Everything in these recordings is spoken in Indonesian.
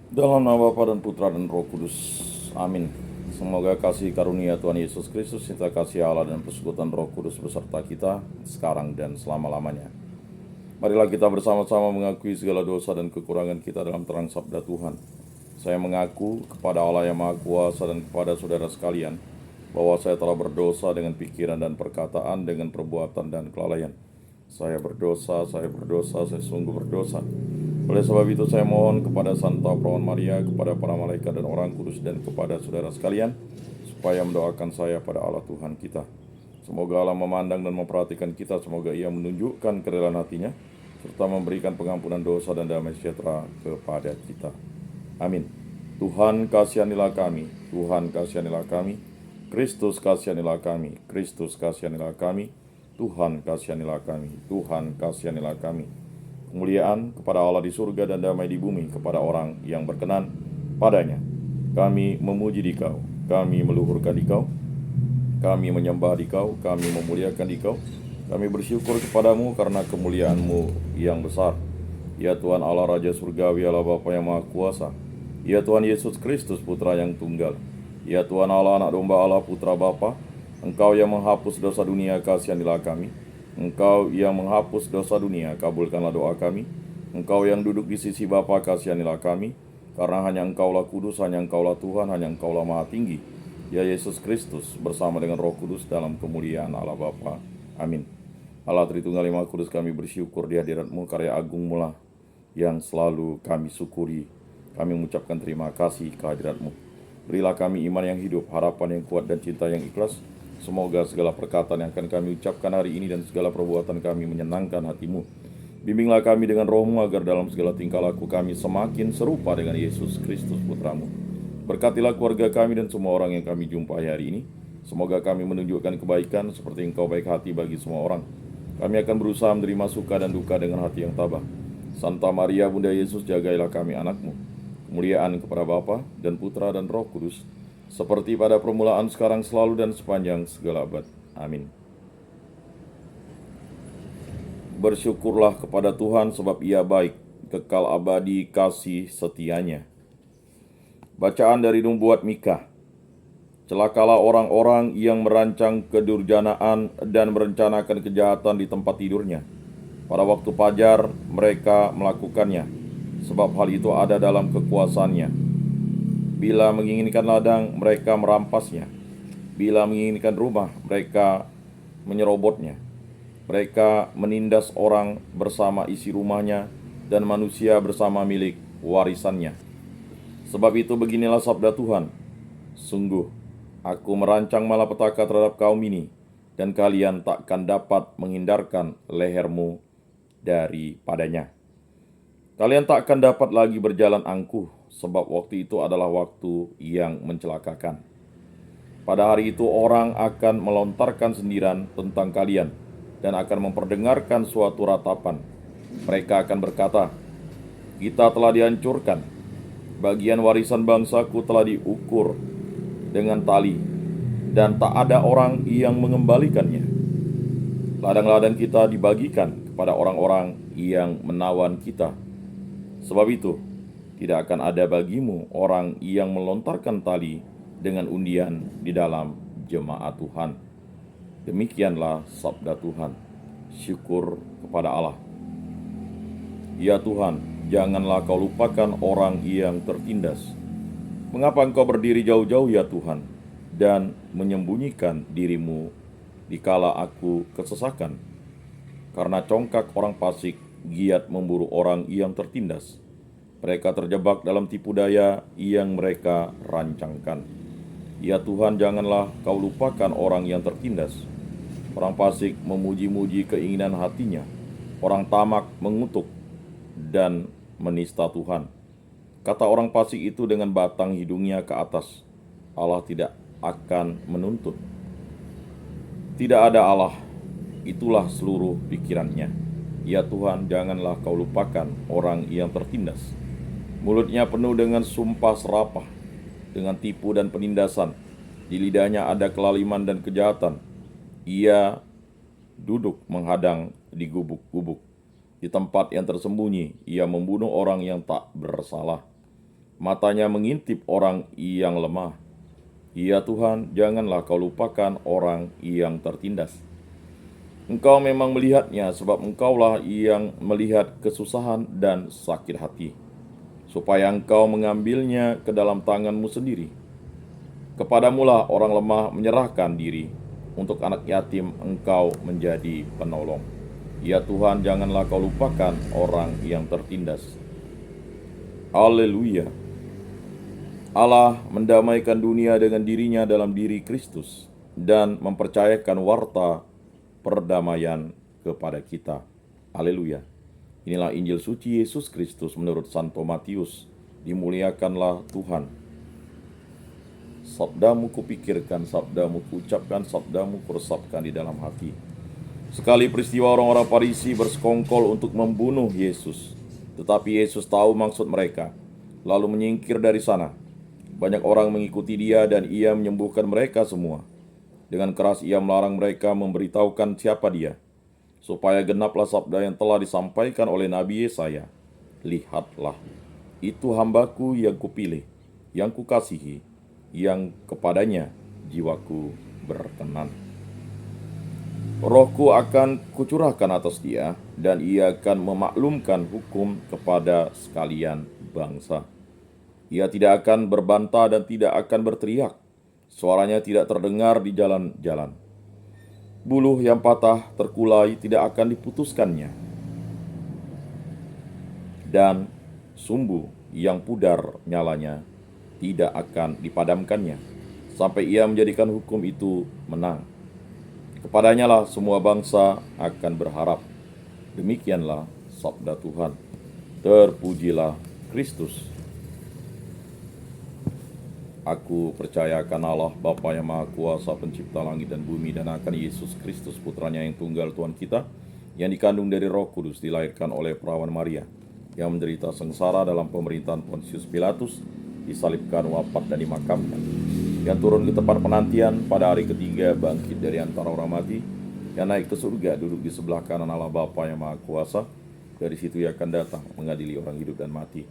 Dalam nama Bapa dan Putra dan Roh Kudus. Amin. Semoga kasih karunia Tuhan Yesus Kristus, cinta kasih Allah dan persekutuan Roh Kudus beserta kita sekarang dan selama-lamanya. Marilah kita bersama-sama mengakui segala dosa dan kekurangan kita dalam terang sabda Tuhan. Saya mengaku kepada Allah yang Maha Kuasa dan kepada saudara sekalian bahwa saya telah berdosa dengan pikiran dan perkataan, dengan perbuatan dan kelalaian. Saya berdosa, saya sungguh berdosa. Oleh sebab itu saya mohon kepada Santa Perawan Maria, kepada para malaikat dan orang kudus, dan kepada saudara sekalian, supaya mendoakan saya pada Allah Tuhan kita. Semoga Allah memandang dan memperhatikan kita, semoga Ia menunjukkan kerelaan hatinya, serta memberikan pengampunan dosa dan damai sejahtera kepada kita. Amin. Tuhan kasihanilah kami, Tuhan kasihanilah kami, Kristus kasihanilah kami, Kristus kasihanilah kami, Tuhan kasihanilah kami, Tuhan kasihanilah kami. Kemuliaan kepada Allah di surga dan damai di bumi kepada orang yang berkenan padanya. Kami memuji Dikau, kami meluhurkan Dikau, kami menyembah Dikau, kami memuliakan Dikau. Kami bersyukur kepadamu karena kemuliaan-Mu yang besar. Ya Tuhan Allah Raja Surgawi, Allah Bapa yang Maha Kuasa. Ya Tuhan Yesus Kristus Putra yang tunggal. Ya Tuhan Allah Anak Domba Allah Putra Bapa. Engkau yang menghapus dosa dunia, kasihanilah kami. Engkau yang menghapus dosa dunia, kabulkanlah doa kami. Engkau yang duduk di sisi Bapa, kasihanilah kami. Karena hanya Engkaulah kudus, hanya Engkaulah Tuhan, hanya Engkaulah Maha Tinggi. Ya Yesus Kristus, bersama dengan Roh Kudus dalam kemuliaan Allah Bapa. Amin. Allah Tritunggal Maha Kudus, kami bersyukur di hadirat-Mu, karya agung-Mu lah yang selalu kami syukuri. Kami mengucapkan terima kasih kehadirat-Mu. Berilah kami iman yang hidup, harapan yang kuat, dan cinta yang ikhlas. Semoga segala perkataan yang akan kami ucapkan hari ini dan segala perbuatan kami menyenangkan hati-Mu. Bimbinglah kami dengan Roh-Mu agar dalam segala tingkah laku kami semakin serupa dengan Yesus Kristus Putra-Mu. Berkatilah keluarga kami dan semua orang yang kami jumpai hari ini. Semoga kami menunjukkan kebaikan seperti Engkau baik hati bagi semua orang. Kami akan berusaha menerima suka dan duka dengan hati yang tabah. Santa Maria Bunda Yesus, jagailah kami anak-Mu. Kemuliaan kepada Bapa dan Putra dan Roh Kudus, seperti pada permulaan, sekarang, selalu, dan sepanjang segala abad. Amin. Bersyukurlah kepada Tuhan sebab Ia baik, kekal abadi kasih setianya. Bacaan dari Nubuat Mika. Celakalah orang-orang yang merancang kedurjanaan dan merencanakan kejahatan di tempat tidurnya. Pada waktu fajar mereka melakukannya, sebab hal itu ada dalam kekuasaannya. Bila menginginkan ladang, mereka merampasnya. Bila menginginkan rumah, mereka menyerobotnya. Mereka menindas orang bersama isi rumahnya, dan manusia bersama milik warisannya. Sebab itu beginilah sabda Tuhan. Sungguh, aku merancang malapetaka terhadap kaum ini, dan kalian takkan dapat menghindarkan lehermu daripadanya. Kalian takkan dapat lagi berjalan angkuh, sebab waktu itu adalah waktu yang mencelakakan. Pada hari itu orang akan melontarkan sindiran tentang kalian, dan akan memperdengarkan suatu ratapan. Mereka akan berkata, kita telah dihancurkan, bagian warisan bangsaku telah diukur dengan tali, dan tak ada orang yang mengembalikannya. Ladang-ladang kita dibagikan kepada orang-orang yang menawan kita. Sebab itu, tidak akan ada bagimu orang yang melontarkan tali dengan undian di dalam jemaat Tuhan. Demikianlah sabda Tuhan. Syukur kepada Allah. Ya Tuhan, janganlah kau lupakan orang yang tertindas. Mengapa engkau berdiri jauh-jauh ya Tuhan, dan menyembunyikan dirimu dikala aku kesesakan? Karena congkak orang fasik giat memburu orang yang tertindas. Mereka terjebak dalam tipu daya yang mereka rancangkan. Ya Tuhan, janganlah kau lupakan orang yang tertindas. Orang fasik memuji-muji keinginan hatinya. Orang tamak mengutuk dan menista Tuhan. Kata orang fasik itu dengan batang hidungnya ke atas, Allah tidak akan menuntut. Tidak ada Allah, itulah seluruh pikirannya. Ya Tuhan, janganlah kau lupakan orang yang tertindas. Mulutnya penuh dengan sumpah serapah, dengan tipu dan penindasan. Di lidahnya ada kelaliman dan kejahatan. Ia duduk menghadang di gubuk-gubuk. Di tempat yang tersembunyi, ia membunuh orang yang tak bersalah. Matanya mengintip orang yang lemah. Ya Tuhan, janganlah kau lupakan orang yang tertindas. Engkau memang melihatnya, sebab engkaulah yang melihat kesusahan dan sakit hati, supaya engkau mengambilnya ke dalam tanganmu sendiri. Kepadamulah orang lemah menyerahkan diri, untuk anak yatim engkau menjadi penolong. Ya Tuhan, janganlah kau lupakan orang yang tertindas. Haleluya. Allah mendamaikan dunia dengan dirinya dalam diri Kristus dan mempercayakan warta perdamaian kepada kita. Haleluya. Inilah Injil suci Yesus Kristus menurut Santo Matius. Dimuliakanlah Tuhan. Sabdamu kupikirkan, sabdamu kuucapkan, sabdamu kuresapkan di dalam hati. Sekali peristiwa orang-orang Farisi bersekongkol untuk membunuh Yesus. Tetapi Yesus tahu maksud mereka, lalu menyingkir dari sana. Banyak orang mengikuti dia dan ia menyembuhkan mereka semua. Dengan keras ia melarang mereka memberitahukan siapa dia, supaya genaplah sabda yang telah disampaikan oleh Nabi Yesaya. Lihatlah, itu hambaku yang kupilih, yang kukasihi, yang kepadanya jiwaku berkenan. Rohku akan kucurahkan atas dia, dan ia akan memaklumkan hukum kepada sekalian bangsa. Ia tidak akan berbantah dan tidak akan berteriak. Suaranya tidak terdengar di jalan-jalan. Buluh yang patah terkulai tidak akan diputuskannya, dan sumbu yang pudar nyalanya tidak akan dipadamkannya, sampai ia menjadikan hukum itu menang. Kepadanya lah semua bangsa akan berharap. Demikianlah sabda Tuhan. Terpujilah Kristus. Aku percaya akan Allah, Bapa yang Maha Kuasa, pencipta langit dan bumi, dan akan Yesus Kristus, putranya yang tunggal Tuhan kita, yang dikandung dari Roh Kudus, dilahirkan oleh perawan Maria, yang menderita sengsara dalam pemerintahan Pontius Pilatus, disalibkan, wafat, dan dimakamkan, yang turun ke tempat penantian, pada hari ketiga bangkit dari antara orang mati, yang naik ke surga, duduk di sebelah kanan Allah Bapa yang Maha Kuasa. Dari situ ia akan datang mengadili orang hidup dan mati.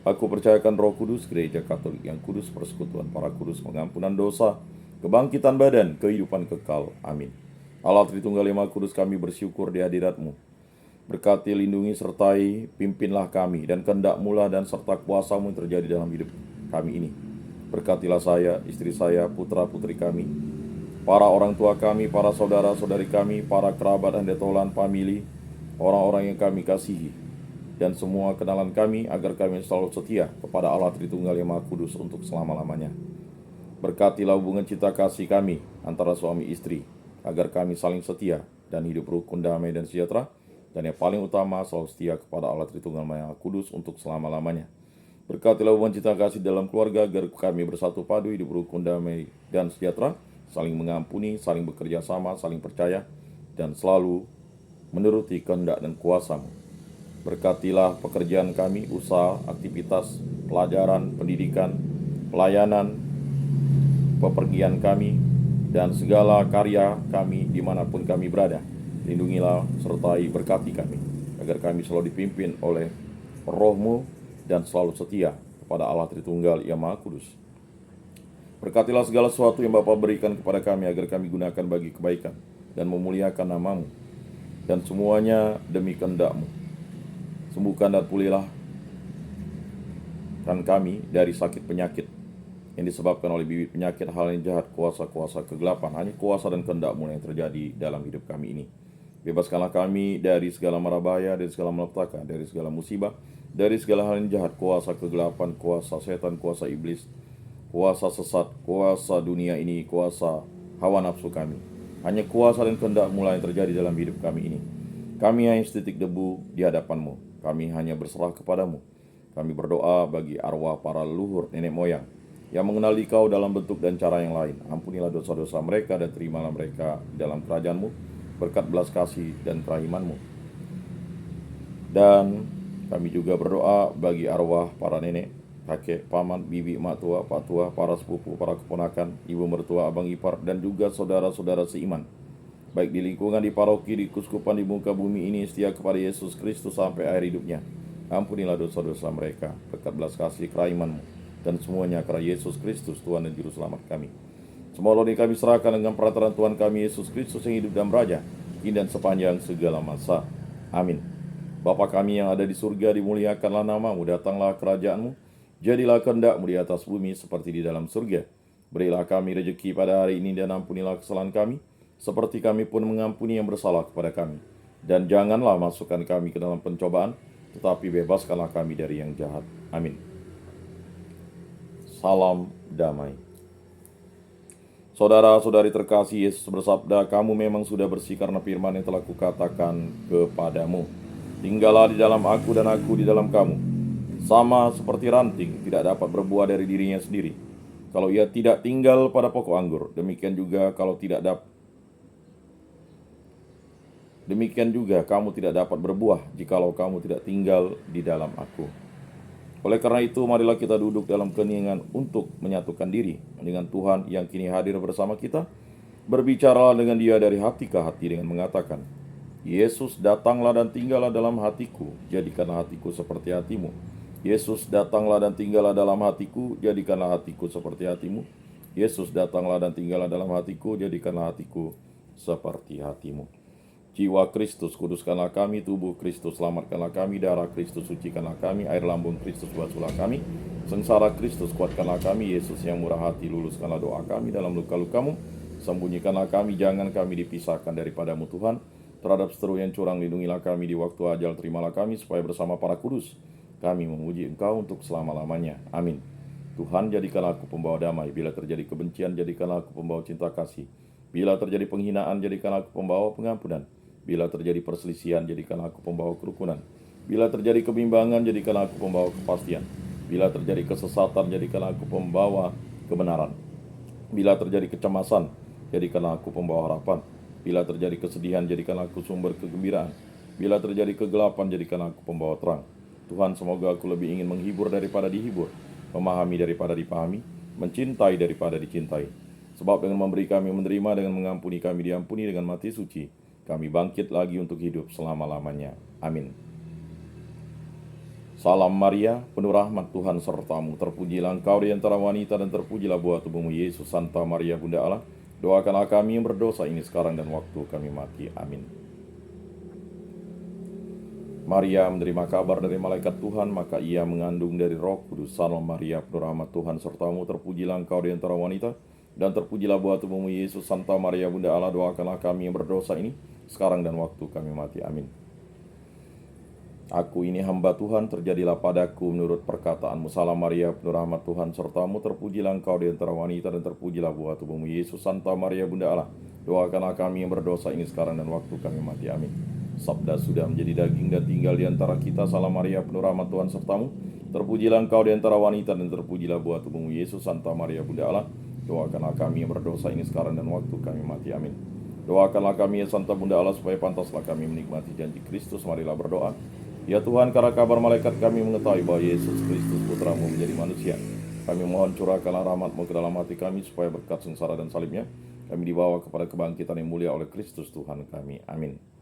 Aku percayakan Roh Kudus, gereja Katolik yang kudus, persekutuan para kudus, pengampunan dosa, kebangkitan badan, kehidupan kekal. Amin. Allah Tritunggal yang Maha Kudus, kami bersyukur di hadirat-Mu. Berkati, lindungi, sertai, pimpinlah kami, dan kehendak-Mu lah dan serta kuasa-Mu yang terjadi dalam hidup kami ini. Berkatilah saya, istri saya, putra-putri kami, para orang tua kami, para saudara-saudari kami, para kerabat dan detolan famili, orang-orang yang kami kasihi, dan semua kenalan kami, agar kami selalu setia kepada Allah Tritunggal yang Maha Kudus untuk selama-lamanya. Berkatilah hubungan cinta kasih kami antara suami istri, agar kami saling setia dan hidup rukun, damai, dan sejahtera, dan yang paling utama selalu setia kepada Allah Tritunggal yang Maha Kudus untuk selama-lamanya. Berkatilah hubungan cinta kasih dalam keluarga, agar kami bersatu padu, hidup rukun, damai, dan sejahtera, saling mengampuni, saling bekerja sama, saling percaya, dan selalu menuruti kehendak dan kuasa-Mu. Berkatilah pekerjaan kami, usaha, aktivitas, pelajaran, pendidikan, pelayanan, pepergian kami, dan segala karya kami dimanapun kami berada. Lindungilah, sertai, berkati kami, agar kami selalu dipimpin oleh Roh-Mu dan selalu setia kepada Allah Tritunggal yang Maha Kudus. Berkatilah segala sesuatu yang Bapa berikan kepada kami, agar kami gunakan bagi kebaikan dan memuliakan nama-Mu, dan semuanya demi kehendak-Mu. Sembuhkan dan pulihlah kan kami dari sakit penyakit yang disebabkan oleh bibit penyakit, hal yang jahat, kuasa-kuasa kegelapan. Hanya kuasa dan kehendak-Mu yang terjadi dalam hidup kami ini. Bebaskanlah kami dari segala mara bahaya, dari segala malapetaka, dari segala musibah, dari segala hal yang jahat, kuasa kegelapan, kuasa setan, kuasa iblis, kuasa sesat, kuasa dunia ini, kuasa hawa nafsu kami. Hanya kuasa dan kehendak-Mu yang terjadi dalam hidup kami ini. Kami hanya setitik debu di hadapan-Mu. Kami hanya berserah kepada-Mu. Kami berdoa bagi arwah para leluhur nenek moyang yang mengenali Kau dalam bentuk dan cara yang lain. Ampunilah dosa-dosa mereka dan terimalah mereka dalam kerajaan-Mu berkat belas kasih dan kerahiman-Mu. Dan kami juga berdoa bagi arwah para nenek, kakek, paman, bibi, mak tua, pak tua, para sepupu, para keponakan, ibu mertua, abang ipar, dan juga saudara-saudara seiman, baik di lingkungan, di paroki, di kuskupan, di muka bumi ini, setia kepada Yesus Kristus sampai akhir hidupnya. Ampunilah dosa-dosa mereka, berkat belas kasih kerahiman-Mu, dan semuanya karena Yesus Kristus, Tuhan dan Juru Selamat kami. Semua lini kami serahkan dengan perantaraan Tuhan kami Yesus Kristus yang hidup dan beraja, kini dan sepanjang segala masa. Amin. Bapa kami yang ada di surga, dimuliakanlah nama-Mu, datanglah kerajaan-Mu, jadilah kehendak-Mu di atas bumi seperti di dalam surga. Berilah kami rezeki pada hari ini dan ampunilah kesalahan kami, seperti kami pun mengampuni yang bersalah kepada kami. Dan janganlah masukkan kami ke dalam pencobaan, tetapi bebaskanlah kami dari yang jahat. Amin. Salam damai. Saudara-saudari terkasih, Yesus bersabda, kamu memang sudah bersih karena firman yang telah kukatakan kepadamu. Tinggallah di dalam aku dan aku di dalam kamu. Sama seperti ranting tidak dapat berbuah dari dirinya sendiri kalau ia tidak tinggal pada pokok anggur, demikian juga kamu tidak dapat berbuah jikalau kamu tidak tinggal di dalam aku. Oleh karena itu, marilah kita duduk dalam keheningan untuk menyatukan diri dengan Tuhan yang kini hadir bersama kita. Berbicaralah dengan Dia dari hati ke hati dengan mengatakan, Yesus, datanglah dan tinggallah dalam hatiku, jadikanlah hatiku seperti hatimu. Yesus, datanglah dan tinggallah dalam hatiku, jadikanlah hatiku seperti hatimu. Yesus, datanglah dan tinggallah dalam hatiku, jadikanlah hatiku seperti hatimu. Jiwa Kristus, kuduskanlah kami. Tubuh Kristus, selamatkanlah kami. Darah Kristus, sucikanlah kami. Air lambung Kristus, basuhlah kami. Sengsara Kristus, kuatkanlah kami. Yesus yang murah hati, luluskanlah doa kami dalam luka-lukamu. Sembunyikanlah kami, jangan kami dipisahkan daripadamu Tuhan. Terhadap seteru yang curang, lindungilah kami di waktu ajal. Terimalah kami supaya bersama para kudus kami memuji Engkau untuk selama-lamanya. Amin. Tuhan, jadikanlah aku pembawa damai. Bila terjadi kebencian, jadikanlah aku pembawa cinta kasih. Bila terjadi penghinaan, jadikanlah aku pembawa pengampunan. Bila terjadi perselisihan, jadikanlah aku pembawa kerukunan. Bila terjadi kebimbangan, jadikanlah aku pembawa kepastian. Bila terjadi kesesatan, jadikanlah aku pembawa kebenaran. Bila terjadi kecemasan, jadikanlah aku pembawa harapan. Bila terjadi kesedihan, jadikanlah aku sumber kegembiraan. Bila terjadi kegelapan, jadikanlah aku pembawa terang. Tuhan, semoga aku lebih ingin menghibur daripada dihibur, memahami daripada dipahami, mencintai daripada dicintai. Sebab dengan memberi kami menerima, dengan mengampuni kami diampuni, dengan mati suci kami bangkit lagi untuk hidup selama-lamanya. Amin. Salam Maria, penuh rahmat Tuhan sertamu. Terpujilah engkau di antara wanita dan terpujilah buah tubuhmu Yesus. Santa Maria Bunda Allah, doakanlah kami yang berdosa ini sekarang dan waktu kami mati. Amin. Maria menerima kabar dari malaikat Tuhan, maka ia mengandung dari Roh Kudus. Salam Maria, penuh rahmat Tuhan sertamu. Terpujilah engkau di antara wanita dan terpujilah buah tubuhmu Yesus. Santa Maria Bunda Allah, doakanlah kami yang berdosa ini sekarang dan waktu kami mati. Amin. Aku ini hamba Tuhan, terjadilah padaku menurut perkataanmu. Salam Maria, penuh rahmat Tuhan sertamu. Terpujilah engkau di antara wanita dan terpujilah buah tubuhmu Yesus. Santa Maria Bunda Allah, doakanlah kami yang berdosa ini sekarang dan waktu kami mati. Amin. Sabda sudah menjadi daging dan tinggal di antara kita. Salam Maria, penuh rahmat Tuhan sertamu. Terpujilah engkau di antara wanita dan terpujilah buah tubuhmu Yesus. Santa Maria Bunda Allah, doakanlah kami yang berdosa ini sekarang dan waktu kami mati. Amin. Doakanlah kami ya Santa Bunda Allah, supaya pantaslah kami menikmati janji Kristus. Marilah berdoa. Ya Tuhan, karena kabar malaikat kami mengetahui bahwa Yesus Kristus Putramu menjadi manusia, kami mohon curahkanlah rahmat-Mu ke dalam hati kami, supaya berkat sengsara dan salibnya kami dibawa kepada kebangkitan yang mulia oleh Kristus Tuhan kami. Amin.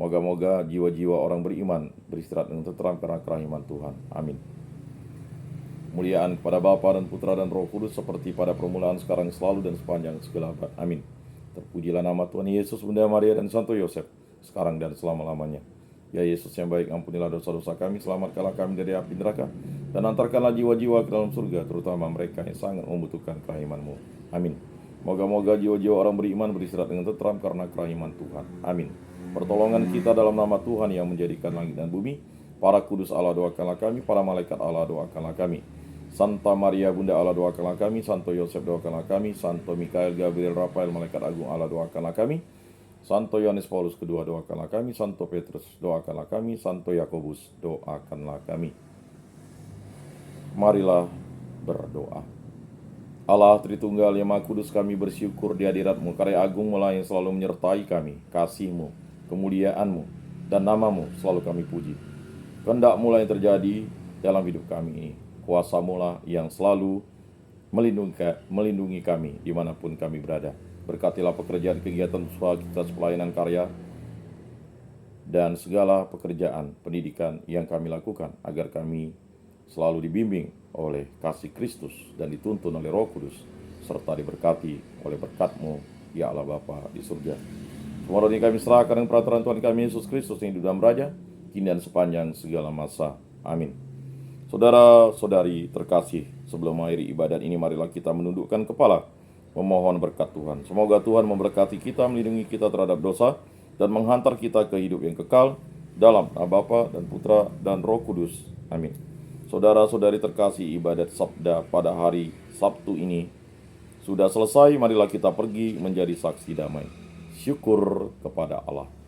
Moga-moga jiwa-jiwa orang beriman beristirahat dengan tentram karena kerahiman Tuhan. Amin. Muliaan kepada Bapa dan Putra dan Roh Kudus, seperti pada permulaan, sekarang, selalu, dan sepanjang segala abad. Amin. Terpujilah nama Tuhan Yesus, Bunda Maria, dan Santo Yosef, sekarang dan selama-lamanya. Ya Yesus yang baik, ampunilah dosa-dosa kami, selamatkanlah kami dari api neraka, dan antarkanlah jiwa-jiwa ke dalam surga, terutama mereka yang sangat membutuhkan kerahiman-Mu. Amin. Moga-moga jiwa-jiwa orang beriman beristirahat dengan tentram karena kerahiman Tuhan. Amin. Pertolongan kita dalam nama Tuhan yang menjadikan langit dan bumi. Para kudus Allah, doakanlah kami. Para malaikat Allah, doakanlah kami. Santa Maria Bunda Allah, doakanlah kami. Santo Yosef, doakanlah kami. Santo Mikael, Gabriel, Rafael, malaikat agung Allah, doakanlah kami. Santo Yohanes Paulus kedua, doakanlah kami. Santo Petrus, doakanlah kami. Santo Yakobus, doakanlah kami. Marilah berdoa. Allah Tritunggal yang Maha Kudus, kami bersyukur di hadirat-Mu, karya agung-Mu lah yang selalu menyertai kami. Kasih-Mu, kemuliaan-Mu, dan nama-Mu selalu kami puji. Kehendak-Mu lah yang terjadi dalam hidup kami ini. Kuasa-Mu lah yang selalu melindungi kami dimanapun kami berada. Berkatilah pekerjaan kegiatan usaha kita, pelayanan karya dan segala pekerjaan pendidikan yang kami lakukan, agar kami selalu dibimbing oleh kasih Kristus dan dituntun oleh Roh Kudus, serta diberkati oleh berkat-Mu, ya Allah Bapa di surga. Semua ini kami serahkan dengan peraturan Tuhan kami Yesus Kristus yang hidup dan beraja, kini dan sepanjang segala masa. Amin. Saudara-saudari terkasih, sebelum mengakhiri ibadat ini, marilah kita menundukkan kepala, memohon berkat Tuhan. Semoga Tuhan memberkati kita, melindungi kita terhadap dosa, dan menghantar kita ke hidup yang kekal, dalam nama Bapa dan Putra dan Roh Kudus. Amin. Saudara-saudari terkasih, ibadat sabda pada hari Sabtu ini sudah selesai. Marilah kita pergi menjadi saksi damai. Syukur kepada Allah.